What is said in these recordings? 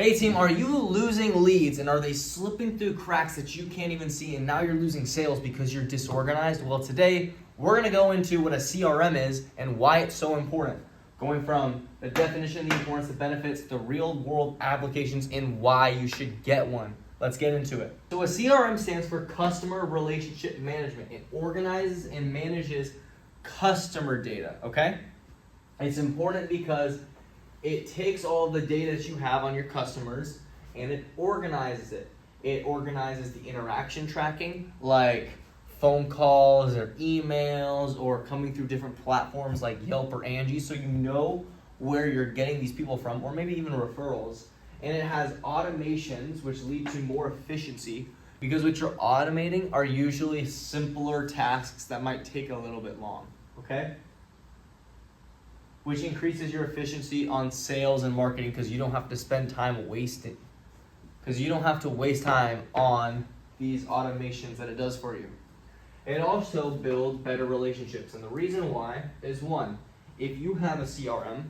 Hey team, are you losing leads and are they slipping through cracks that you can't even see and now you're losing sales because you're disorganized? Well, today we're going to go into what a CRM is and why it's so important. Going from the definition, the importance, the benefits, the real world applications, and why you should get one. Let's get into it. So a CRM stands for Customer Relationship Management. It organizes and manages customer data, okay? It's important because it takes all the data that you have on your customers and it organizes it. It organizes the interaction tracking, like phone calls or emails or coming through different platforms like Yelp or Angie, so you know where you're getting these people from, or maybe even referrals. And it has automations which lead to more efficiency, because what you're automating are usually simpler tasks that might take a little bit long, okay? Which increases your efficiency on sales and marketing because you don't have to spend time wasting. Because you don't have to waste time on these automations that it does for you. It also builds better relationships. And the reason why is, one, if you have a CRM,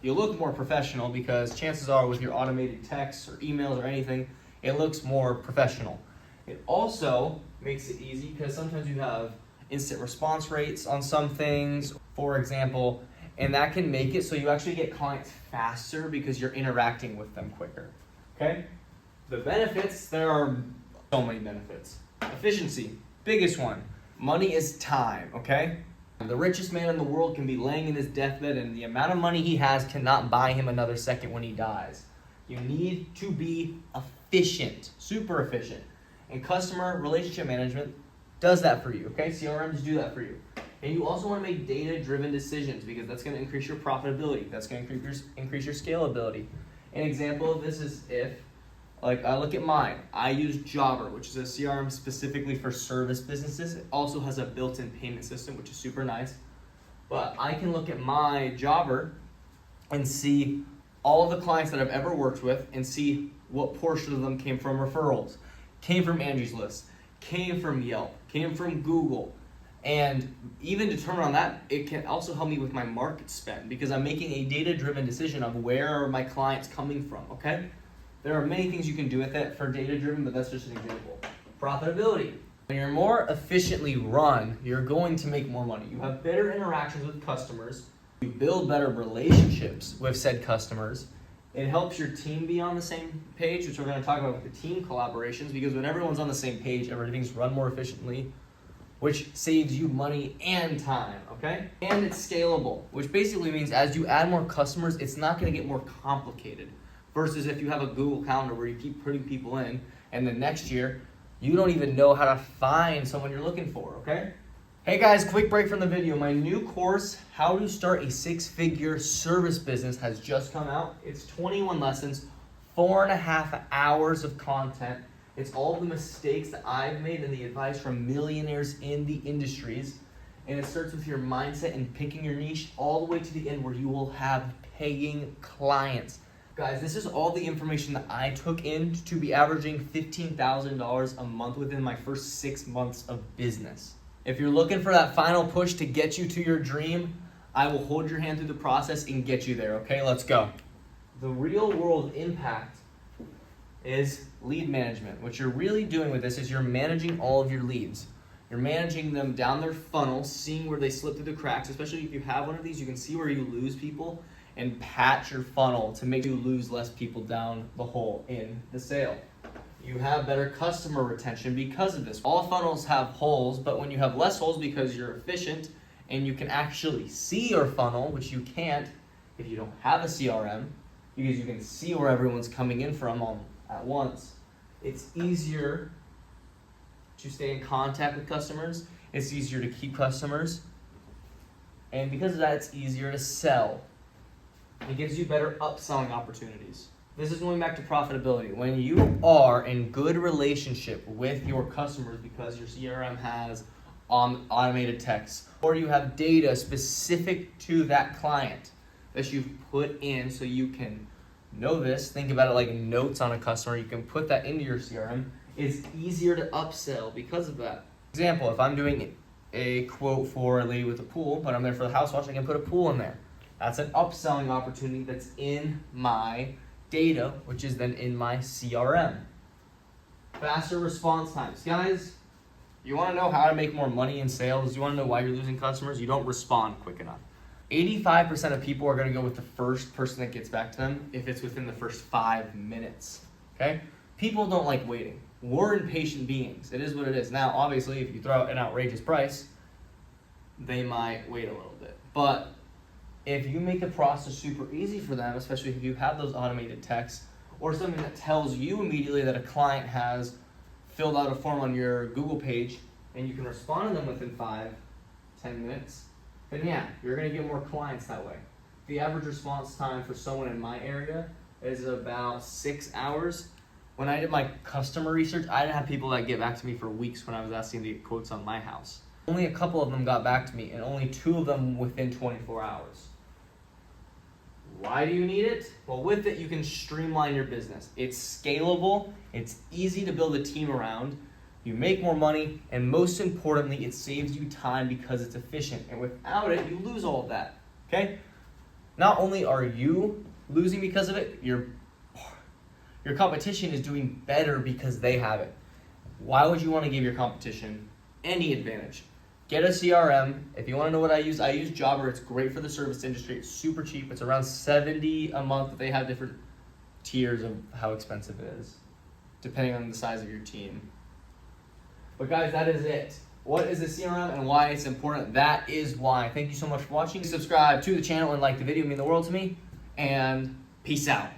you look more professional because chances are with your automated texts or emails or anything, it looks more professional. It also makes it easy because sometimes you have instant response rates on some things, for example, and that can make it so you actually get clients faster because you're interacting with them quicker, okay? The benefits, there are so many benefits. Efficiency, biggest one. Money is time, okay? The richest man in the world can be laying in his deathbed and the amount of money he has cannot buy him another second when he dies. You need to be efficient, super efficient. And customer relationship management does that for you, okay? CRMs do that for you. And you also want to make data-driven decisions because that's going to increase your profitability. That's going to increase your scalability. An example of this is if, like, I look at mine. I use Jobber, which is a CRM specifically for service businesses. It also has a built-in payment system, which is super nice. But I can look at my Jobber and see all of the clients that I've ever worked with and see what portion of them came from referrals, came from Angie's List, came from Yelp, came from Google. And even determine on that, it can also help me with my market spend because I'm making a data-driven decision of where are my clients coming from, okay? There are many things you can do with it for data-driven, but that's just an example. Profitability. When you're more efficiently run, you're going to make more money. You have better interactions with customers. You build better relationships with said customers. It helps your team be on the same page, which we're going to talk about with the team collaborations, because when everyone's on the same page, everything's run more efficiently, which saves you money and time, okay? And it's scalable, which basically means as you add more customers, it's not gonna get more complicated. Versus if you have a Google Calendar where you keep putting people in, and then next year, you don't even know how to find someone you're looking for, okay? Hey guys, quick break from the video. My new course, How to Start a Six-Figure Service Business, has just come out. It's 21 lessons, 4.5 hours of content. It's all the mistakes that I've made and the advice from millionaires in the industries. And it starts with your mindset and picking your niche all the way to the end where you will have paying clients. Guys, this is all the information that I took in to be averaging $15,000 a month within my first 6 months of business. If you're looking for that final push to get you to your dream, I will hold your hand through the process and get you there, okay? Let's go. The real world impact is lead management. What you're really doing with this is you're managing all of your leads. You're managing them down their funnel, seeing where they slip through the cracks. Especially if you have one of these, you can see where you lose people and patch your funnel to make you lose less people down the hole in the sale. You have better customer retention because of this. All funnels have holes, but when you have less holes because you're efficient and you can actually see your funnel, which you can't if you don't have a CRM, because you can see where everyone's coming in from at once. It's easier to stay in contact with customers. It's easier to keep customers. And because of that, it's easier to sell. It gives you better upselling opportunities. This is going back to profitability. When you are in good relationship with your customers because your CRM has automated text, or you have data specific to that client that you've put in so you can know this, think about it like notes on a customer, you can put that into your CRM, it's easier to upsell because of that. Example, if I'm doing a quote for a lady with a pool, but I'm there for the house wash, I can put a pool in there. That's an upselling opportunity that's in my data, which is then in my CRM. Faster response times. Guys, you want to know how to make more money in sales? You want to know why you're losing customers? You don't respond quick enough. 85% of people are going to go with the first person that gets back to them if it's within the first 5 minutes. Okay? People don't like waiting. We're impatient beings. It is what it is. Now, obviously, if you throw out an outrageous price, they might wait a little bit. But if you make the process super easy for them, especially if you have those automated texts or something that tells you immediately that a client has filled out a form on your Google page and you can respond to them within 5-10 minutes, then yeah, you're going to get more clients that way. The average response time for someone in my area is about 6 hours. When I did my customer research, I didn't have people that get back to me for weeks when I was asking to get quotes on my house. Only a couple of them got back to me, and only 2 of them within 24 hours. Why do you need it? Well, with it, you can streamline your business. It's scalable, it's easy to build a team around, you make more money, and most importantly, it saves you time because it's efficient. And without it, you lose all of that, okay? Not only are you losing because of it, your competition is doing better because they have it. Why would you want to give your competition any advantage? Get a CRM. If you want to know what I use Jobber. It's great for the service industry. It's super cheap. It's around $70 a month, but they have different tiers of how expensive it is, depending on the size of your team. But guys, that is it. What is a CRM and why it's important? That is why. Thank you so much for watching. Subscribe to the channel and like the video. It means the world to me. And peace out.